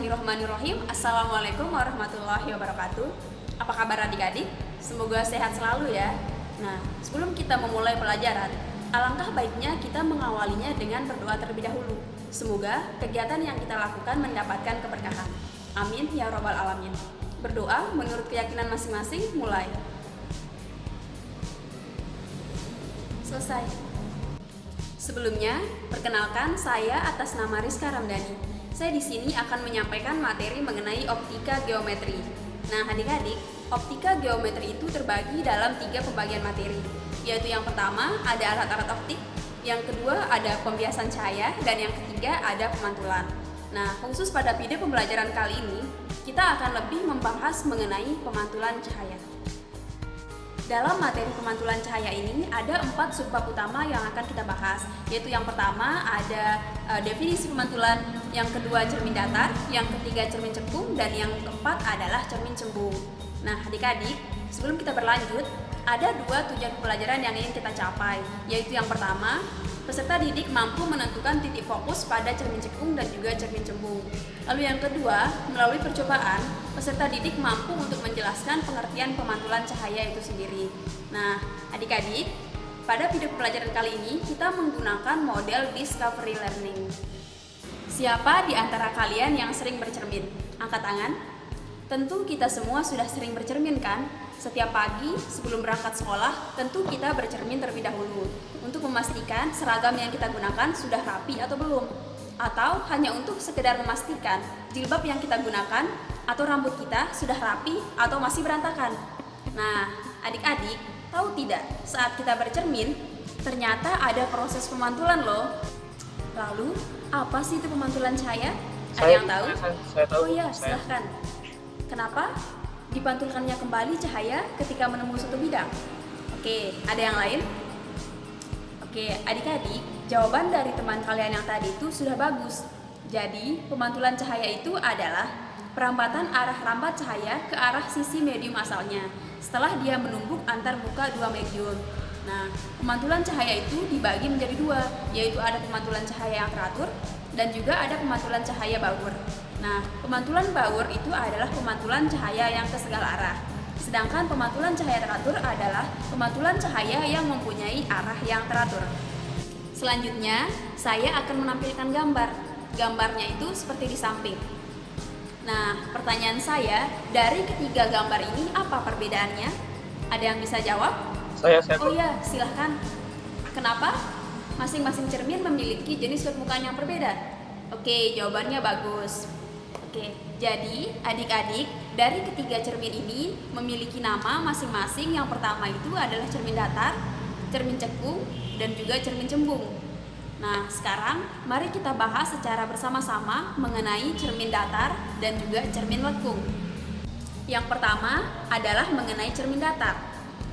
Bismillahirrahmanirrahim. Assalamualaikum warahmatullahi wabarakatuh. Apa kabar adik-adik? Semoga sehat selalu ya. Nah, sebelum kita memulai pelajaran, alangkah baiknya kita mengawalinya dengan berdoa terlebih dahulu. Semoga kegiatan yang kita lakukan mendapatkan keberkahan. Amin ya robbal alamin. Berdoa menurut keyakinan masing-masing, mulai. Selesai. Sebelumnya, perkenalkan saya atas nama Rizka Ramdhani. Saya di sini akan menyampaikan materi mengenai optika geometri. Nah, adik-adik, optika geometri itu terbagi dalam 3 pembagian materi, yaitu yang pertama ada alat-alat optik, yang kedua ada pembiasan cahaya, dan yang ketiga ada pemantulan. Nah, khusus pada video pembelajaran kali ini, kita akan lebih membahas mengenai pemantulan cahaya. Dalam materi pemantulan cahaya ini ada 4 subbab utama yang akan kita bahas, yaitu yang pertama ada definisi pemantulan, yang kedua cermin datar, yang ketiga cermin cekung, dan yang keempat adalah cermin cembung. Nah, adik-adik, sebelum kita berlanjut, ada 2 tujuan pembelajaran yang ingin kita capai, yaitu yang pertama, peserta didik mampu menentukan titik fokus pada cermin cekung dan juga cermin cembung. Lalu yang kedua, melalui percobaan, peserta didik mampu untuk menjelaskan pengertian pemantulan cahaya itu sendiri. Nah, adik-adik, pada video pembelajaran kali ini kita menggunakan model discovery learning. Siapa di antara kalian yang sering bercermin? Angkat tangan. Tentu kita semua sudah sering bercermin kan? Setiap pagi sebelum berangkat sekolah, tentu kita bercermin terlebih dahulu untuk memastikan seragam yang kita gunakan sudah rapi atau belum, atau hanya untuk sekedar memastikan jilbab yang kita gunakan atau rambut kita sudah rapi atau masih berantakan. Nah, adik-adik, tahu tidak, saat kita bercermin, ternyata ada proses pemantulan loh. Lalu, apa sih itu pemantulan cahaya? Ada yang tahu? Saya tahu. Oh iya, silahkan. Kenapa dipantulkannya kembali cahaya ketika menembus satu bidang? Oke, ada yang lain? Oke, adik-adik, jawaban dari teman kalian yang tadi itu sudah bagus. Jadi, pemantulan cahaya itu adalah perampatan arah rambat cahaya ke arah sisi medium asalnya setelah dia menumbuk antar muka 2 medium. Nah, pemantulan cahaya itu dibagi menjadi 2, yaitu ada pemantulan cahaya yang teratur dan juga ada pemantulan cahaya baur. Nah, pemantulan baur itu adalah pemantulan cahaya yang ke segala arah. Sedangkan pemantulan cahaya teratur adalah pemantulan cahaya yang mempunyai arah yang teratur. Selanjutnya, saya akan menampilkan gambar. Gambarnya itu seperti di samping. Nah, pertanyaan saya, dari ketiga gambar ini apa perbedaannya? Ada yang bisa jawab? Saya. Oh iya, silahkan. Kenapa? Masing-masing cermin memiliki jenis permukaan yang berbeda. Oke, jawabannya bagus. Oke, jadi adik-adik, dari ketiga cermin ini memiliki nama masing-masing. Yang pertama itu adalah cermin datar, cermin cekung, dan juga cermin cembung. Nah, sekarang mari kita bahas secara bersama-sama mengenai cermin datar dan juga cermin lekung. Yang pertama adalah mengenai cermin datar.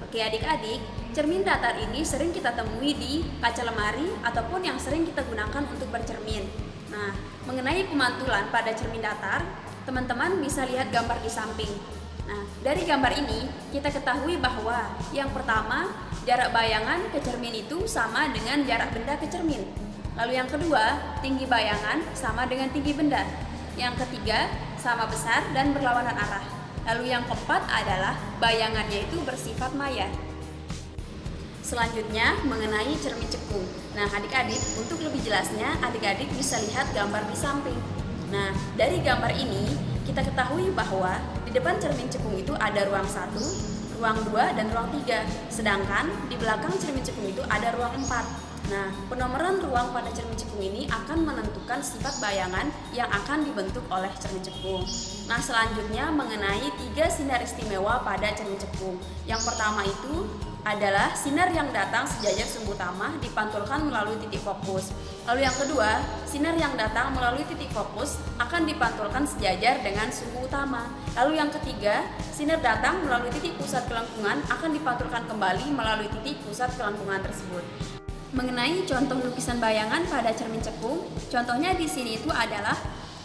Oke adik-adik, cermin datar ini sering kita temui di kaca lemari ataupun yang sering kita gunakan untuk bercermin. Nah, mengenai pemantulan pada cermin datar, teman-teman bisa lihat gambar di samping. Nah, dari gambar ini kita ketahui bahwa yang pertama, jarak bayangan ke cermin itu sama dengan jarak benda ke cermin. Lalu yang kedua, tinggi bayangan sama dengan tinggi benda. Yang ketiga, sama besar dan berlawanan arah. Lalu yang keempat adalah bayangannya itu bersifat maya. Selanjutnya mengenai cermin cekung. Nah, adik-adik, untuk lebih jelasnya adik-adik bisa lihat gambar di samping. Nah, dari gambar ini kita ketahui bahwa di depan cermin cekung itu ada ruang 1, ruang 2, dan ruang 3. Sedangkan di belakang cermin cekung itu ada ruang 4. Nah, penomoran ruang pada cermin cekung ini akan menentukan sifat bayangan yang akan dibentuk oleh cermin cekung. Nah, selanjutnya mengenai 3 sinar istimewa pada cermin cekung. Yang pertama itu adalah sinar yang datang sejajar sumbu utama dipantulkan melalui titik fokus. Lalu yang kedua, sinar yang datang melalui titik fokus akan dipantulkan sejajar dengan sumbu utama. Lalu yang ketiga, sinar datang melalui titik pusat kelengkungan akan dipantulkan kembali melalui titik pusat kelengkungan tersebut. Mengenai contoh lukisan bayangan pada cermin cekung, contohnya di sini itu adalah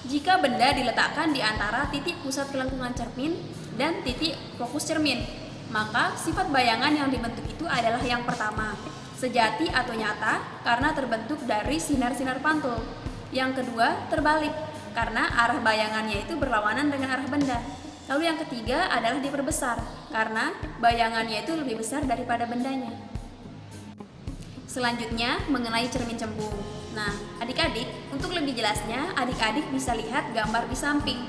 jika benda diletakkan di antara titik pusat kelengkungan cermin dan titik fokus cermin, maka sifat bayangan yang dibentuk itu adalah yang pertama, sejati atau nyata karena terbentuk dari sinar-sinar pantul. Yang kedua, terbalik, karena arah bayangannya itu berlawanan dengan arah benda. Lalu yang ketiga adalah diperbesar, karena bayangannya itu lebih besar daripada bendanya. Selanjutnya mengenai cermin cembung. Nah, adik-adik, untuk lebih jelasnya, adik-adik bisa lihat gambar di samping.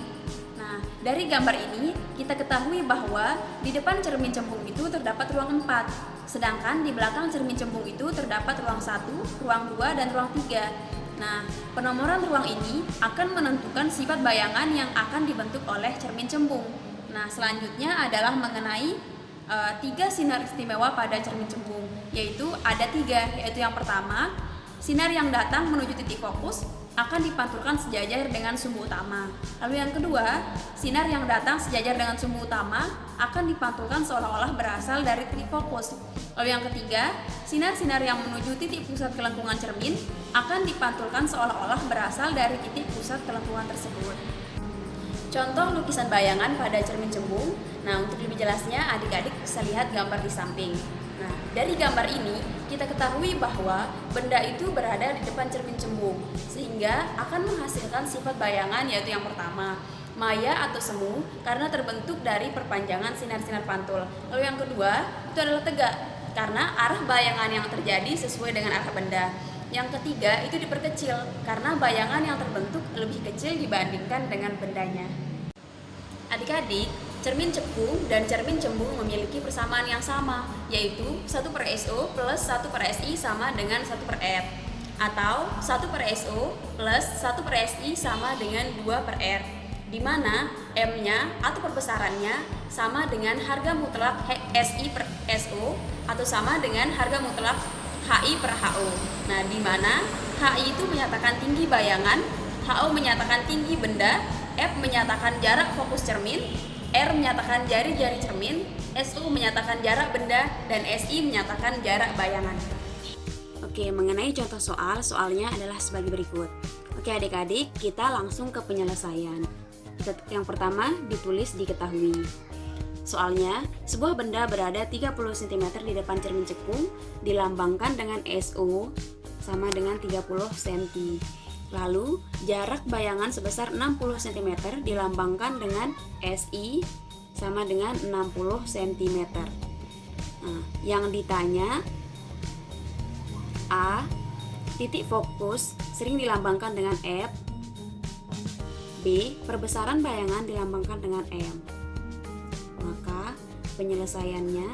Nah, dari gambar ini kita ketahui bahwa di depan cermin cembung itu terdapat ruang 4, sedangkan di belakang cermin cembung itu terdapat ruang 1, ruang 2, dan ruang 3. Nah, penomoran ruang ini akan menentukan sifat bayangan yang akan dibentuk oleh cermin cembung. Nah, selanjutnya adalah mengenai 3 sinar istimewa pada cermin cembung, yaitu ada 3, yaitu yang pertama, sinar yang datang menuju titik fokus akan dipantulkan sejajar dengan sumbu utama. Lalu yang kedua, sinar yang datang sejajar dengan sumbu utama akan dipantulkan seolah-olah berasal dari titik fokus. Lalu yang ketiga, sinar-sinar yang menuju titik pusat kelengkungan cermin akan dipantulkan seolah-olah berasal dari titik pusat kelengkungan tersebut. Contoh lukisan bayangan pada cermin cembung. Nah, untuk lebih jelasnya adik-adik bisa lihat gambar di samping. Nah, dari gambar ini kita ketahui bahwa benda itu berada di depan cermin cembung, sehingga akan menghasilkan sifat bayangan, yaitu yang pertama, maya atau semu karena terbentuk dari perpanjangan sinar-sinar pantul. Lalu yang kedua, itu adalah tegak karena arah bayangan yang terjadi sesuai dengan arah benda. Yang ketiga, itu diperkecil karena bayangan yang terbentuk lebih kecil dibandingkan dengan bendanya. Adik-adik, cermin cembung dan cermin cembung memiliki persamaan yang sama, yaitu 1/SO plus 1/SI sama dengan 1/R, atau 1/SO plus 1/SI sama dengan 2/R, di mana M-nya atau perbesarannya sama dengan harga mutlak SI per SO atau sama dengan harga mutlak HI per HO. Nah, di mana HI itu menyatakan tinggi bayangan, HO menyatakan tinggi benda, F menyatakan jarak fokus cermin, R menyatakan jari-jari cermin, SO menyatakan jarak benda, dan SI menyatakan jarak bayangan. Oke, mengenai contoh soalnya adalah sebagai berikut. Oke adik-adik, kita langsung ke penyelesaian. Yang pertama, ditulis diketahui. Soalnya, sebuah benda berada 30 cm di depan cermin cekung dilambangkan dengan SO sama dengan 30 cm. Lalu, jarak bayangan sebesar 60 cm dilambangkan dengan SI sama dengan 60 cm. Nah, yang ditanya A. Titik fokus sering dilambangkan dengan F. B. Perbesaran bayangan dilambangkan dengan M. Maka penyelesaiannya,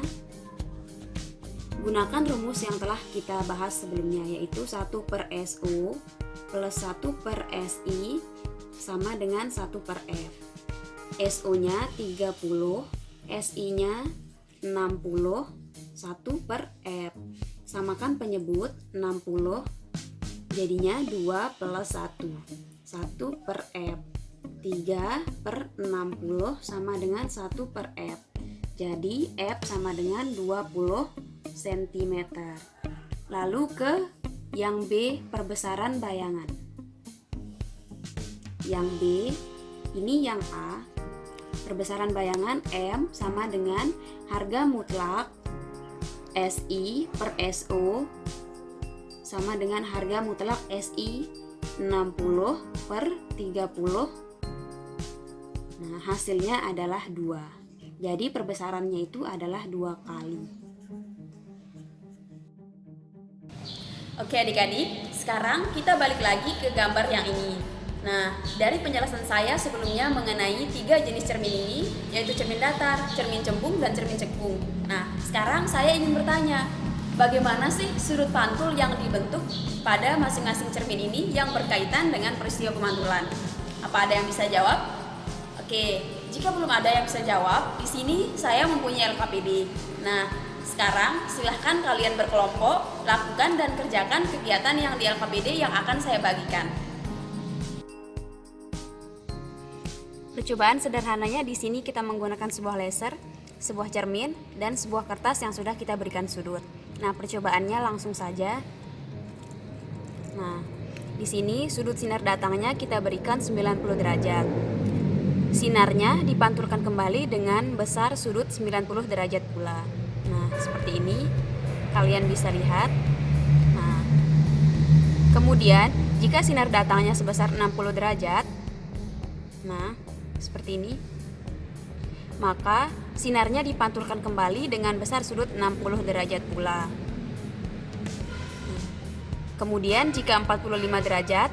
gunakan rumus yang telah kita bahas sebelumnya, yaitu 1/SO plus 1/SI sama dengan 1/F. SO-nya 30, SI-nya 60, 1/F. Samakan penyebut 60, jadinya 2 plus 1, 1/F. 3/60 sama dengan 1/F. Jadi F sama dengan 20 cm. Lalu ke yang B, perbesaran bayangan. Yang B, ini yang A. Perbesaran bayangan M sama dengan harga mutlak SI per SO sama dengan harga mutlak SI 60 per 30. Nah, hasilnya adalah 2. Jadi perbesarannya itu adalah 2 kali. Oke adik-adik, sekarang kita balik lagi ke gambar yang ini. Nah, dari penjelasan saya sebelumnya mengenai 3 jenis cermin ini, yaitu cermin datar, cermin cembung, dan cermin cekung. Nah, sekarang saya ingin bertanya, bagaimana sih sudut pantul yang dibentuk pada masing-masing cermin ini yang berkaitan dengan peristiwa pemantulan? Apa ada yang bisa jawab? Oke, jika belum ada yang bisa jawab, di sini saya mempunyai LKPD. Nah, sekarang silahkan kalian berkelompok, lakukan dan kerjakan kegiatan yang di LKPD yang akan saya bagikan. Percobaan sederhananya di sini kita menggunakan sebuah laser, sebuah cermin, dan sebuah kertas yang sudah kita berikan sudut. Nah, percobaannya langsung saja. Nah, di sini sudut sinar datangnya kita berikan 90 derajat. Sinarnya dipantulkan kembali dengan besar sudut 90 derajat pula. Nah, seperti ini kalian bisa lihat. Nah, kemudian jika sinar datangnya sebesar 60 derajat, Nah, seperti ini. Maka sinarnya dipantulkan kembali dengan besar sudut 60 derajat pula. Kemudian jika 45 derajat,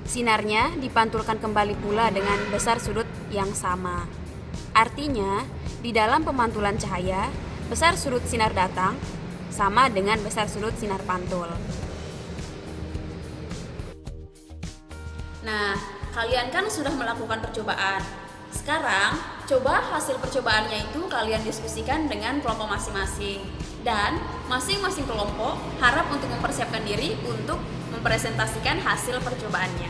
sinarnya dipantulkan kembali pula dengan besar sudut yang sama. Artinya, di dalam pemantulan cahaya, besar sudut sinar datang sama dengan besar sudut sinar pantul. Nah, kalian kan sudah melakukan percobaan. Sekarang, coba hasil percobaannya itu kalian diskusikan dengan kelompok masing-masing. Dan masing-masing kelompok harap untuk mempersiapkan diri untuk mempresentasikan hasil percobaannya.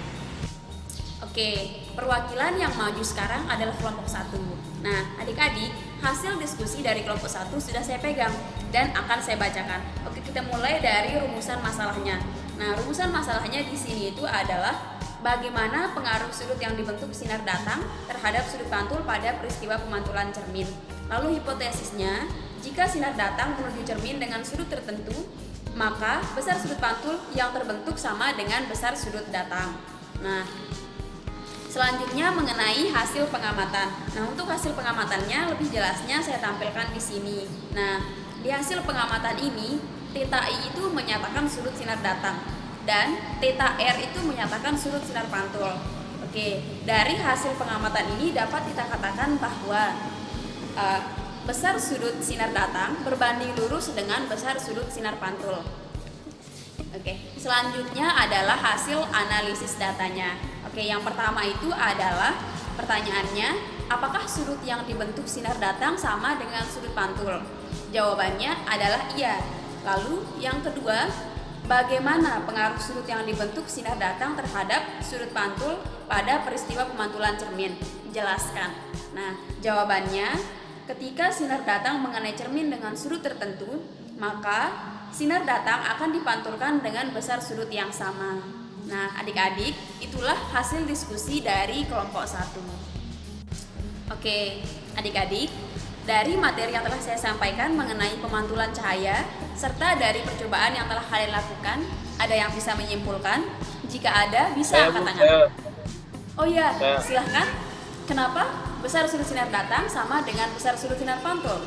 Oke, perwakilan yang maju sekarang adalah kelompok 1. Nah, adik-adik, hasil diskusi dari kelompok 1 sudah saya pegang dan akan saya bacakan. Oke, kita mulai dari rumusan masalahnya. Nah, rumusan masalahnya di sini itu adalah bagaimana pengaruh sudut yang dibentuk sinar datang terhadap sudut pantul pada peristiwa pemantulan cermin. Lalu hipotesisnya, jika sinar datang menuju cermin dengan sudut tertentu, maka besar sudut pantul yang terbentuk sama dengan besar sudut datang. Nah, selanjutnya mengenai hasil pengamatan. Nah, untuk hasil pengamatannya lebih jelasnya saya tampilkan di sini. Nah, di hasil pengamatan ini, theta I itu menyatakan sudut sinar datang dan theta R itu menyatakan sudut sinar pantul. Oke, dari hasil pengamatan ini dapat kita katakan bahwa besar sudut sinar datang berbanding lurus dengan besar sudut sinar pantul. Oke, selanjutnya adalah hasil analisis datanya. Oke, yang pertama itu adalah pertanyaannya, apakah sudut yang dibentuk sinar datang sama dengan sudut pantul? Jawabannya adalah iya. Lalu yang kedua, bagaimana pengaruh sudut yang dibentuk sinar datang terhadap sudut pantul pada peristiwa pemantulan cermin? Jelaskan. Nah, jawabannya, ketika sinar datang mengenai cermin dengan sudut tertentu, maka sinar datang akan dipantulkan dengan besar sudut yang sama. Nah, adik-adik, itulah hasil diskusi dari kelompok 1. Oke, adik-adik, dari materi yang telah saya sampaikan mengenai pemantulan cahaya, serta dari percobaan yang telah kalian lakukan, ada yang bisa menyimpulkan? Jika ada, bisa angkat tangan. Oh iya, silahkan. Kenapa besar sudut sinar datang sama dengan besar sudut sinar pantul?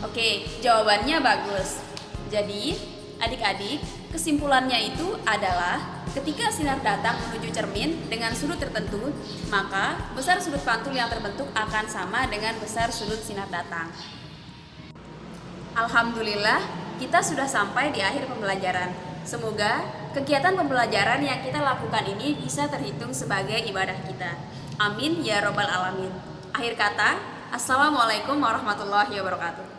Oke, jawabannya bagus. Jadi, adik-adik, kesimpulannya itu adalah ketika sinar datang menuju cermin dengan sudut tertentu, maka besar sudut pantul yang terbentuk akan sama dengan besar sudut sinar datang. Alhamdulillah, kita sudah sampai di akhir pembelajaran. Semoga kegiatan pembelajaran yang kita lakukan ini bisa terhitung sebagai ibadah kita. Amin ya robbal alamin. Akhir kata, Assalamualaikum warahmatullahi wabarakatuh.